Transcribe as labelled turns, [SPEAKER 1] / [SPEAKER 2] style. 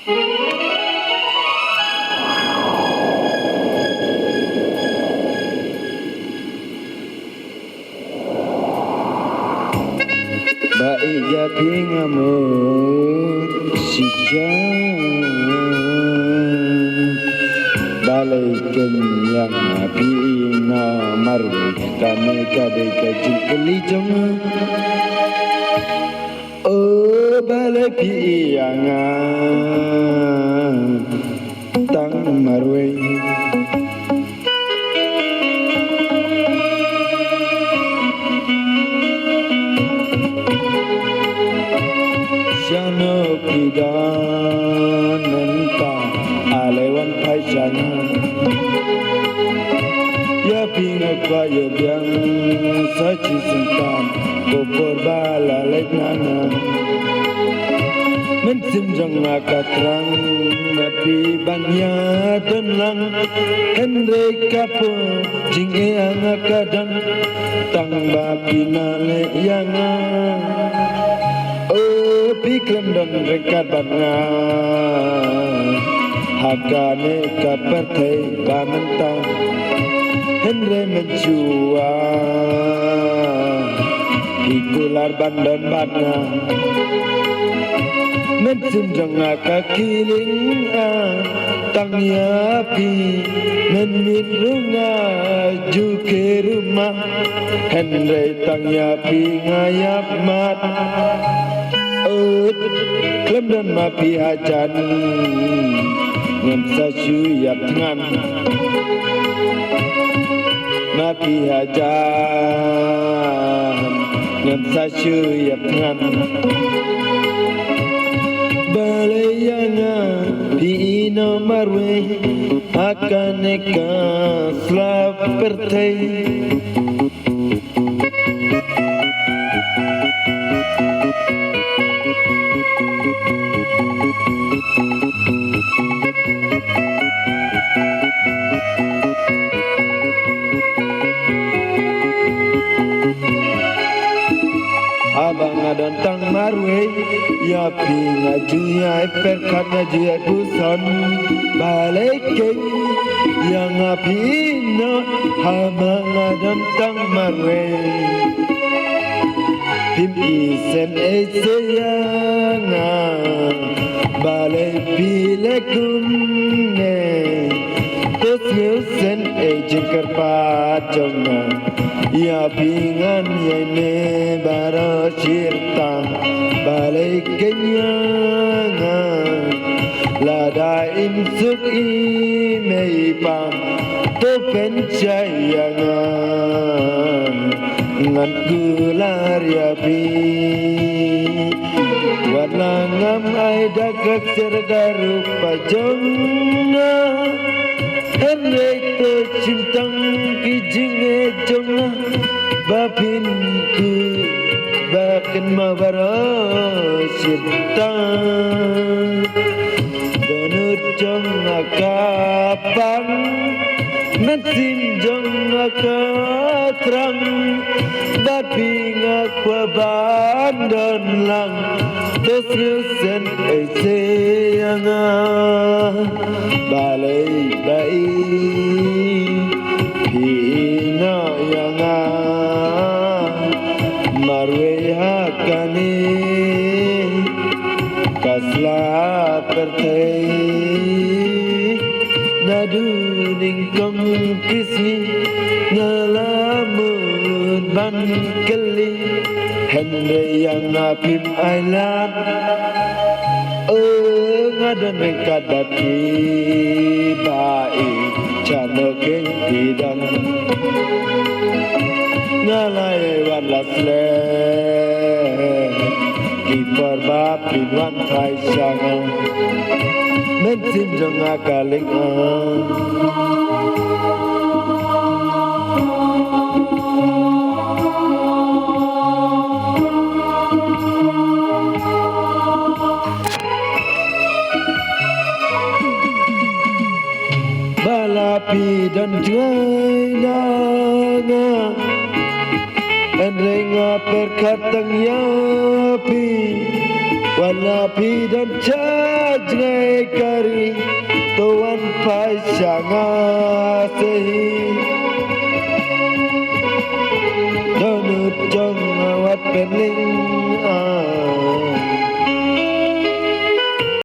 [SPEAKER 1] Baik ya pingamut si jang balai kenyang api na maru kane kade kajin kelijong oh balai pianga tang marwe Jano pidan nenta alewan paisan ya pinga kwa ya biang sachi sintan kopor bala leknana mensim jang akatrang napi banya tenlang henre kapo jinge angakadang tang bapina le yanga Piklem dan rekat banga Hakane kapertai bamenta Henre menjua Hikular bandan banga Mensim janga kakiling Tangnya pi Menmit runga Juke rumah Henre tangnya pi ngayap mat Klem dan mapi hajan Ngam sasu yap ngan Mapi hajan Ngam sasu yap ngan Balayanga Pi ino marwe Akan eka Slap pertai Abang adan tang marwe ya pinga jia perkat na jia busan balik yang apino abang adan tang marwe pim isen eseyanga balik pilekumne tos yusen ejengker pacongna ya pingan ya ne bara cirta balai kenyanga lada imsuk imei pam to pencayanga ngan gular ya pi warna ngam ai dagak sergaru pajongna henre to cintang kijinge jonga bapin ku baken mabara sirta donut jonga kapang nasim jonga katrang baping aqua bandon lang dos yusen eseyanga balai bai Pina yanga marwe hakane kasla pertai naduning kong kisni ngalamun ban keli hende yang apim ailat ngadan kadati bai chano keng pidan ngalai walasle kipar bapin wan kai sanga mensim jong akaling balapi dan jainanga enrenga perkatang yapi walapi dan jngai kari tuan pasanga sehi donut jong awat pening